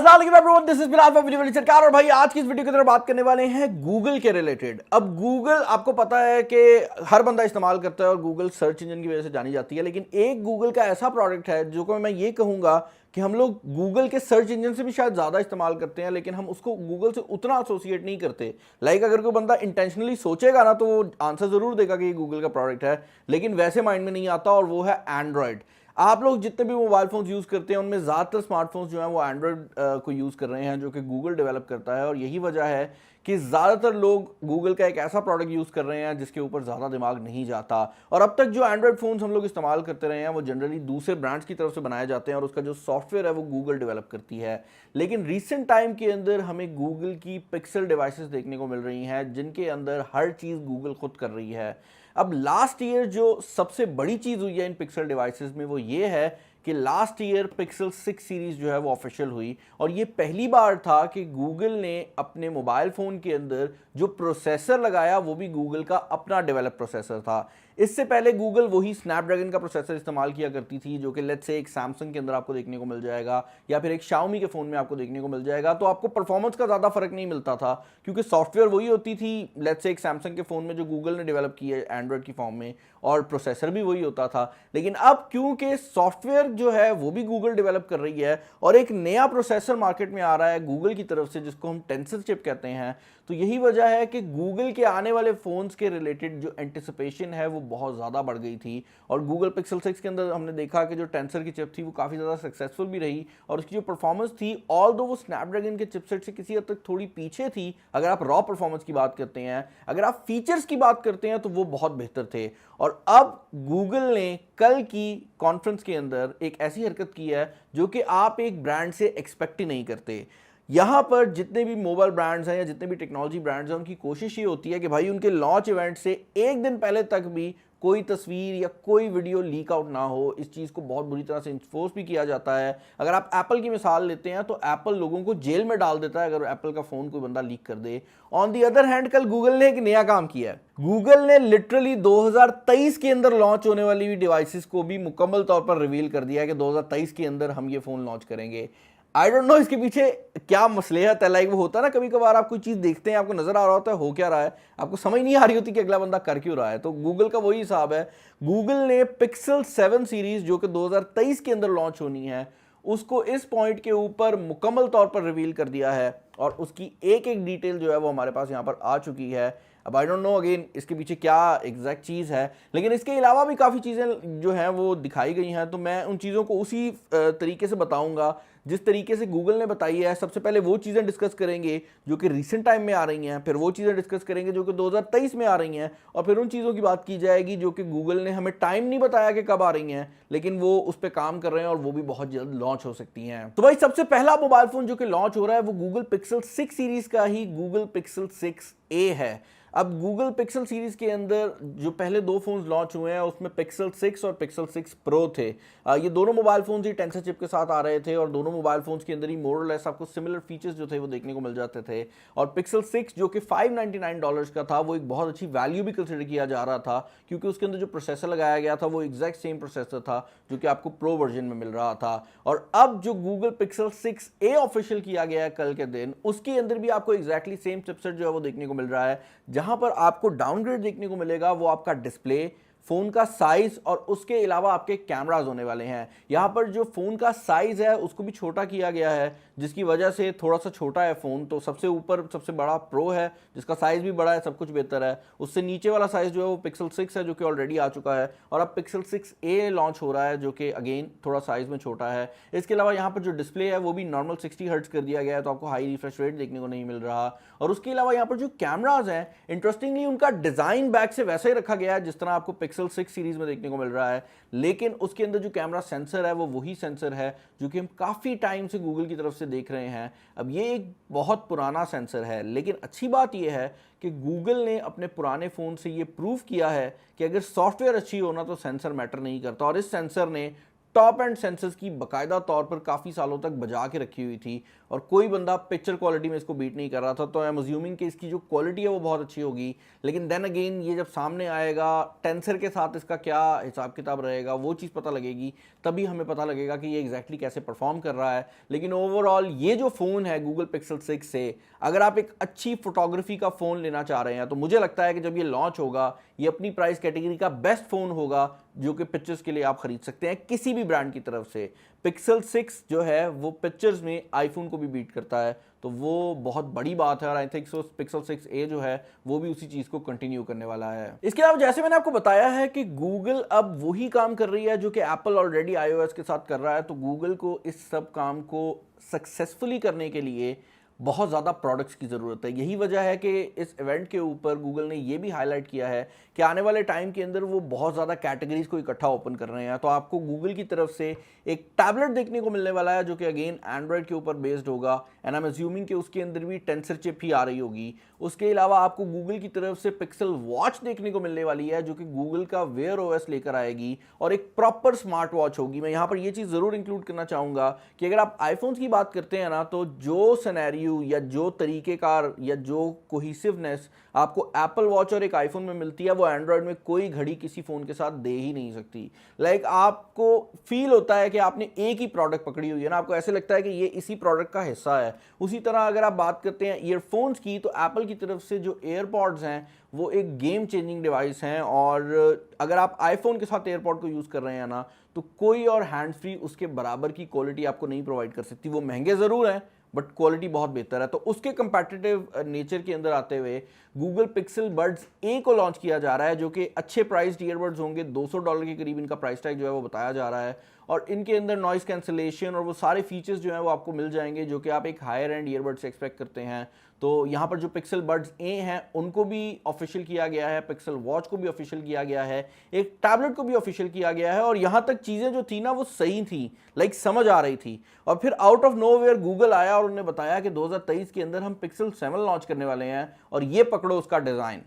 This is Bilal from video सरकार। और भाई आज की इस वीडियो के अंदर बात करने वाले हैं गूगल के रिलेटेड। अब गूगल आपको पता है कि हर बंदा इस्तेमाल करता है और गूगल सर्च इंजन की वजह से जानी जाती है, लेकिन एक गूगल का ऐसा प्रोडक्ट है जो को मैं ये कहूंगा कि हम लोग गूगल के सर्च इंजन से भी शायद ज्यादा इस्तेमाल करते हैं, लेकिन हम उसको गूगल से उतना एसोसिएट नहीं करते। अगर कोई बंदा इंटेंशनली सोचेगा ना तो वो आंसर जरूर देगा कि ये गूगल का प्रोडक्ट है, लेकिन वैसे माइंड में नहीं आता, और वो है एंड्रॉयड। आप लोग जितने भी मोबाइल फोन्स यूज करते हैं उनमें ज्यादातर स्मार्टफोन्स जो हैं वो एंड्रॉयड को यूज कर रहे हैं, जो कि गूगल डेवलप करता है। और यही वजह है कि ज्यादातर लोग गूगल का एक ऐसा प्रोडक्ट यूज कर रहे हैं जिसके ऊपर ज्यादा दिमाग नहीं जाता। और अब तक जो एंड्रॉयड फोन्स हम लोग इस्तेमाल करते रहे हैं वो जनरली दूसरे ब्रांड्स की तरफ से बनाए जाते हैं और उसका जो सॉफ्टवेयर है वो गूगल डेवलप करती है। लेकिन रिसेंट टाइम के अंदर हमें गूगल की पिक्सल डिवाइसेस देखने को मिल रही हैं जिनके अंदर हर चीज गूगल खुद कर रही है। अब लास्ट ईयर जो सबसे बड़ी चीज हुई है इन पिक्सल डिवाइसेस में वो ये है कि लास्ट ईयर पिक्सल 6 सीरीज जो है वो ऑफिशियल हुई, और ये पहली बार था कि गूगल ने अपने मोबाइल फोन के अंदर जो प्रोसेसर लगाया वो भी गूगल का अपना डेवलप प्रोसेसर था। इससे पहले गूगल वही स्नैपड्रैगन का प्रोसेसर इस्तेमाल किया करती थी, जो कि लेट्स से एक सैमसंग के अंदर आपको देखने को मिल जाएगा या फिर एक शाओमी के फोन में आपको देखने को मिल जाएगा। तो आपको परफॉर्मेंस का ज्यादा फर्क नहीं मिलता था क्योंकि सॉफ्टवेयर वही होती थी लेट्स से एक सैमसंग के फोन में जो गूगल ने डेवलप की है एंड्रॉयड की फॉर्म में, और प्रोसेसर भी वही होता था। लेकिन अब क्योंकि सॉफ्टवेयर जो है वो भी गूगल डेवलप कर रही है और एक नया प्रोसेसर मार्केट में आ रहा है गूगल की तरफ से जिसको हम टेंसर चिप कहते हैं, तो यही वजह है कि गूगल के आने वाले फोन्स के रिलेटेड जो एंटिसिपेशन है वो बहुत ज्यादा बढ़ गई थी। और गूगल पिक्सल 6 के अंदर हमने देखा कि जो टेंसर की चिप थी वो काफी ज्यादा सक्सेसफुल भी रही, और उसकी जो परफॉर्मेंस थी ऑल दो वो स्नैपड्रैगन के चिपसेट से किसी हद तक थोड़ी पीछे थी। अगर आप रॉ परफॉर्मेंस की बात करते हैं, अगर आप फीचर्स की बात करते हैं तो वो बहुत बेहतर थे। और अब गूगल ने कल की कॉन्फ्रेंस के अंदर एक ऐसी हरकत की है जो कि आप एक ब्रांड से एक्सपेक्ट ही नहीं करते। यहां पर जितने भी मोबाइल ब्रांड्स हैं या जितने भी टेक्नोलॉजी ब्रांड्स हैं उनकी कोशिश ये होती है कि भाई उनके लॉन्च इवेंट से एक दिन पहले तक भी कोई तस्वीर या कोई वीडियो लीक आउट ना हो। इस चीज़ को बहुत बुरी तरह से इन्फोर्स भी किया जाता है। अगर आप एप्पल की मिसाल लेते हैं तो एप्पल लोगों को जेल में डाल देता है अगर एप्पल का फ़ोन कोई बंदा लीक कर दे। ऑन दी अदर हैंड कल गूगल ने एक नया काम किया है। गूगल ने लिटरली 2023 के अंदर लॉन्च होने वाली डिवाइसेस को भी मुकम्मल तौर पर रिवील कर दिया है कि 2023 के अंदर हम ये फ़ोन लॉन्च करेंगे। आई डोंट नो इसके पीछे क्या मसलहत है। वो होता है ना, कभी कभार आप कोई चीज देखते हैं, आपको नजर आ रहा होता है हो क्या रहा है, आपको समझ नहीं आ रही होती कि अगला बंदा कर क्यों रहा है। तो गूगल का वही हिसाब है। गूगल ने पिक्सल 7 सीरीज जो कि 2023 के अंदर लॉन्च होनी है उसको इस पॉइंट के ऊपर मुकम्मल तौर पर रिवील कर दिया है, और उसकी एक एक डिटेल जो है वो हमारे पास यहाँ पर आ चुकी है। अब आई डोंट नो अगेन इसके पीछे क्या एग्जैक्ट चीज़ है, लेकिन इसके अलावा भी काफ़ी चीज़ें जो हैं वो दिखाई गई हैं। तो मैं उन चीज़ों को उसी तरीके से बताऊंगा जिस तरीके से गूगल ने बताई है। सबसे पहले वो चीज़ें डिस्कस करेंगे जो कि रिसेंट टाइम में आ रही हैं, फिर वो चीज़ें डिस्कस करेंगे जो कि 2023 में आ रही हैं, और फिर उन चीज़ों की बात की जाएगी जो कि गूगल ने हमें टाइम नहीं बताया कि कब आ रही हैं, लेकिन वो उस पर काम कर रहे हैं और वो भी बहुत जल्द लॉन्च हो सकती हैं। तो भाई सबसे पहला मोबाइल फोन जो कि लॉन्च हो रहा है वो गूगल पिक्सल 6 सीरीज का ही गूगल पिक्सल 6a है। अब गूगल पिक्सल सीरीज के अंदर जो पहले दो फोन्स लॉन्च हुए हैं उसमें पिक्सल 6 और पिक्सल 6 प्रो थे। ये दोनों मोबाइल फोन्स ही टेंसर चिप के साथ आ रहे थे, और दोनों मोबाइल फोन्स के अंदर ही मोर और लेस आपको सिमिलर फीचर्स जो थे वो देखने को मिल जाते थे। और पिक्सल 6 जो कि $599 का था वो एक बहुत अच्छी वैल्यू भी कंसिडर किया जा रहा था, क्योंकि उसके अंदर जो प्रोसेसर लगाया गया था वो एग्जैक्ट सेम प्रोसेसर था जो कि आपको प्रो वर्जन में मिल रहा था। और अब जो गूगल पिक्सल 6a ऑफिशियल किया गया है कल के दिन, उसके अंदर भी आपको एग्जैक्टली सेम चिपसेट जो है वो देखने को मिल रहा है। जहां पर आपको डाउनग्रेड देखने को मिलेगा वो आपका डिस्प्ले, फोन का साइज और उसके अलावा आपके कैमरास होने वाले हैं। यहां पर जो फोन का साइज है उसको भी छोटा किया गया है, जिसकी वजह से थोड़ा सा छोटा है फोन। तो सबसे ऊपर सबसे बड़ा प्रो है जिसका साइज भी बड़ा है, सब कुछ बेहतर है। उससे नीचे वाला साइज जो है वो पिक्सल 6 है जो कि ऑलरेडी आ चुका है, और अब पिक्सल 6a लॉन्च हो रहा है जो कि अगेन थोड़ा साइज में छोटा है। इसके अलावा यहाँ पर जो डिस्प्ले है वो भी नॉर्मल 60 हर्ट्ज कर दिया गया है, तो आपको हाई रिफ्रेश रेट देखने को नहीं मिल रहा। और उसके अलावा यहाँ पर जो कैमराज हैं इंटरेस्टिंगली उनका डिजाइन बैक से वैसा ही रखा गया है जिस तरह आपको पिक्सल 6 सीरीज में देखने को मिल रहा है, लेकिन उसके अंदर जो कैमरा सेंसर है वो वही सेंसर है जो कि हम काफी टाइम से गूगल की तरफ से देख रहे हैं। अब ये एक बहुत पुराना सेंसर है, लेकिन अच्छी बात यह है कि गूगल ने अपने पुराने फोन से ये प्रूव किया है कि अगर सॉफ्टवेयर अच्छी हो ना तो सेंसर मैटर नहीं करता। और इस सेंसर ने टॉप एंड सेंसर्स की बाकायदा तौर पर काफ़ी सालों तक बजा के रखी हुई थी और कोई बंदा पिक्चर क्वालिटी में इसको बीट नहीं कर रहा था। तो आई एम अज्यूमिंग कि इसकी जो क्वालिटी है वो बहुत अच्छी होगी, लेकिन देन अगेन ये जब सामने आएगा टेंसर के साथ इसका क्या हिसाब किताब रहेगा वो चीज़ पता लगेगी, तभी हमें पता लगेगा कि ये एग्जैक्टली कैसे परफॉर्म कर रहा है। लेकिन ओवरऑल ये जो फ़ोन है गूगल पिक्सल 6 से, अगर आप एक अच्छी फोटोग्राफी का फ़ोन लेना चाह रहे हैं तो मुझे लगता है कि जब ये लॉन्च होगा ये अपनी प्राइस कैटेगरी का बेस्ट फ़ोन होगा जो कि पिक्चर्स के लिए आप खरीद सकते हैं किसी भी ब्रांड की तरफ से। पिक्सल 6 जो है वो पिक्चर्स में आईफोन को भी बीट करता है, तो वो बहुत बड़ी बात है और I think so pixel 6a जो है वो भी उसी चीज़ को कंटिन्यू करने वाला है। इसके अलावा जैसे मैंने आपको बताया है कि गूगल अब वही काम कर रही है जो कि एप्पल ऑलरेडी iOS के साथ कर रहा है, तो गूगल को इस सब काम को सक्सेसफुली करने के लिए बहुत ज़्यादा प्रोडक्ट्स की ज़रूरत है। यही वजह है कि इस इवेंट के ऊपर गूगल ने ये भी हाईलाइट किया है कि आने वाले टाइम के अंदर वो बहुत ज़्यादा कैटेगरीज को इकट्ठा ओपन कर रहे हैं। तो आपको गूगल की तरफ से एक टैबलेट देखने को मिलने वाला है जो कि अगेन एंड्रॉयड के ऊपर बेस्ड होगा एंड आई एम अज्यूमिंग कि उसके अंदर भी टेंसर चिप ही आ रही होगी। उसके अलावा आपको गूगल की तरफ से पिक्सल वॉच देखने को मिलने वाली है जो कि गूगल का वेयर ओएस लेकर आएगी और एक प्रॉपर स्मार्ट वॉच होगी। मैं यहाँ पर ये चीज़ ज़रूर इंक्लूड करना चाहूँगा कि अगर आप आईफोन्स की बात करते हैं ना, तो जो सिनेरियो या जो तरीक़ेकार या जो कोहिसिवनेस आपको एप्पल वॉच और एक आईफोन में मिलती है वो एंड्रॉयड में कोई घड़ी किसी फ़ोन के साथ दे ही नहीं सकती। लाइक आपको फील होता है कि आपने एक ही प्रोडक्ट पकड़ी हुई है ना, आपको ऐसे लगता है कि ये इसी प्रोडक्ट का हिस्सा है। उसी तरह अगर आप बात करते हैं ईयरफोन्स की, तो एप्पल की तरफ से जो एयरपॉड्स हैं वो एक गेम चेंजिंग डिवाइस हैं और अगर आप आईफोन के साथ एयरपॉड को यूज़ कर रहे हैं ना, तो कोई और हैंड फ्री उसके बराबर की क्वालिटी आपको नहीं प्रोवाइड कर सकती। वो महंगे ज़रूर हैं बट क्वालिटी बहुत बेहतर है। तो उसके कंपैटिटिव नेचर के अंदर आते हुए गूगल पिक्सल बड्स ए को लॉन्च किया जा रहा है जो कि अच्छे प्राइस्ड ईयरबड्स होंगे। $200 के करीब इनका प्राइस टैग जो है वो बताया जा रहा है और इनके अंदर नॉइस कैंसलेशन और वो सारे फीचर्स जो हैं वो आपको मिल जाएंगे जो कि आप एक हायर एंड ईयरबड से एक्सपेक्ट करते हैं। तो यहाँ पर जो पिक्सल बड्स ए हैं उनको भी ऑफिशियल किया गया है, पिक्सल वॉच को भी ऑफिशियल किया गया है, एक टैबलेट को भी ऑफिशियल किया गया है और यहाँ तक चीज़ें जो थी ना वो सही थी, लाइक समझ आ रही थी। और फिर आउट ऑफ नोवेयर गूगल आया और उन्होंने बताया कि 2023 के अंदर हम पिक्सल 7 लॉन्च करने वाले हैं और ये पकड़ो उसका डिज़ाइन।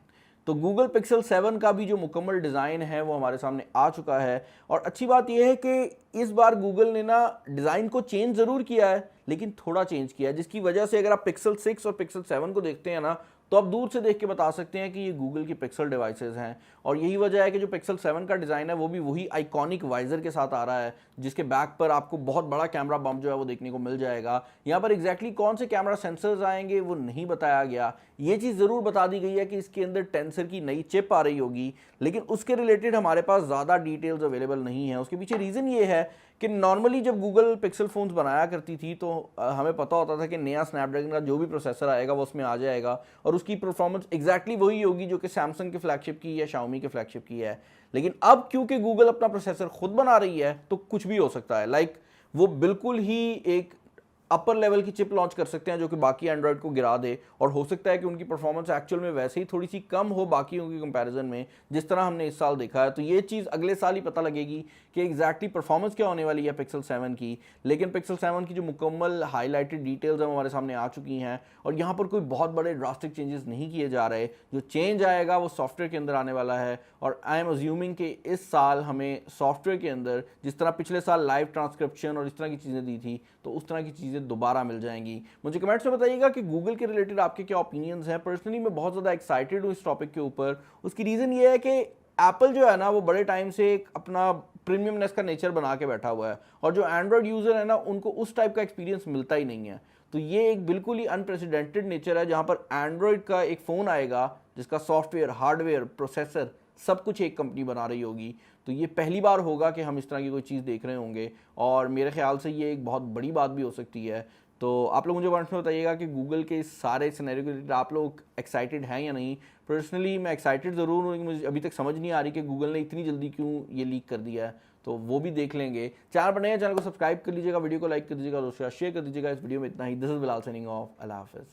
तो गूगल पिक्सल 7 का भी जो मुकम्मल डिज़ाइन है वो हमारे सामने आ चुका है और अच्छी बात यह है कि इस बार गूगल ने ना डिज़ाइन को चेंज ज़रूर किया है लेकिन थोड़ा चेंज किया है, जिसकी वजह से अगर आप पिक्सल 6 और पिक्सल 7 को देखते हैं ना तो आप दूर से देख के बता सकते हैं कि ये गूगल की पिक्सल डिवाइसेस हैं। और यही वजह है कि जो पिक्सल 7 का डिज़ाइन है वो भी वही आइकॉनिक वाइजर के साथ आ रहा है जिसके बैक पर आपको बहुत बड़ा कैमरा बम्प जो है वो देखने को मिल जाएगा। यहाँ पर एग्जैक्टली कौन से कैमरा सेंसर्स आएंगे वो नहीं बताया गया। ये चीज़ ज़रूर बता दी गई है कि इसके अंदर टेंसर की नई चिप आ रही होगी, लेकिन उसके रिलेटेड हमारे पास ज़्यादा डिटेल्स अवेलेबल नहीं है। उसके पीछे रीज़न ये है कि नॉर्मली जब गूगल पिक्सल फ़ोन्स बनाया करती थी तो हमें पता होता था कि नया स्नैपड्रैगन का जो भी प्रोसेसर आएगा वो उसमें आ जाएगा और उसकी परफॉर्मेंस एग्जैक्टली वही होगी जो कि सैमसंग के फ्लैगशिप की या शाओमी के फ्लैगशिप की है। लेकिन अब क्योंकि गूगल अपना प्रोसेसर खुद बना रही है तो कुछ भी हो सकता है। लाइक वो बिल्कुल ही एक अपर लेवल की चिप लॉन्च कर सकते हैं जो कि बाकी एंड्रॉयड को गिरा दे और हो सकता है कि उनकी परफॉर्मेंस एक्चुअल में वैसे ही थोड़ी सी कम हो बाकियों की कंपैरिजन में, जिस तरह हमने इस साल देखा है। तो ये चीज़ अगले साल ही पता लगेगी कि एग्जैक्टली परफॉर्मेंस क्या होने वाली है पिक्सल 7 की। लेकिन पिक्सल 7 की जो मुकम्मल हाईलाइटेड डिटेल्स हैं हमारे सामने आ चुकी हैं और यहाँ पर कोई बहुत बड़े ड्रास्टिक चेंजेस नहीं किए जा रहे। जो चेंज आएगा वो सॉफ्टवेयर के अंदर आने वाला है और आई एम अज्यूमिंग कि इस साल हमें सॉफ्टवेयर के अंदर जिस तरह पिछले साल लाइव ट्रांसक्रिप्शन और इस तरह की चीज़ें दी थी तो उस तरह की चीज़ें दोबारा मिल जाएंगी। मुझे कमेंट्स में बताइएगा कि गूगल के रिलेटेड आपके क्या ओपिनियंस हैं। पर्सनली मैं बहुत ज़्यादा एक्साइटेड हूँ इस टॉपिक के ऊपर। उसकी रीज़न ये है कि एप्पल जो है ना वो बड़े टाइम से एक अपना प्रीमियमनेस का नेचर बना के बैठा हुआ है और जो एंड्रॉयड यूज़र है ना उनको उस टाइप का एक्सपीरियंस मिलता ही नहीं है। तो ये एक बिल्कुल ही अनप्रेसिडेंटेड नेचर है जहाँ पर एंड्रॉयड का एक फ़ोन आएगा जिसका सॉफ्टवेयर, हार्डवेयर, प्रोसेसर सब कुछ एक कंपनी बना रही होगी। तो ये पहली बार होगा कि हम इस तरह की कोई चीज़ देख रहे होंगे और मेरे ख्याल से ये एक बहुत बड़ी बात भी हो सकती है। तो आप लोग मुझे कमेंट्स में बताइएगा कि गूगल के इस सारे सिनेरियो के रिलेटेड आप लोग एक्साइटेड हैं या नहीं। पर्सनली मैं एक्साइटेड ज़रूर हूँ लेकिन मुझे अभी तक समझ नहीं आ रही कि गूगल ने इतनी जल्दी क्यों ये लीक कर दिया है, तो वो भी देख लेंगे। चैनल पर नए हैं, चैनल को सब्सक्राइब कर लीजिएगा, वीडियो को लाइक कर दीजिएगा, दोस्तों शेयर कर दीजिएगा। इस वीडियो में इतना ही। This is Bilal signing off. अल्लाह हाफिज़।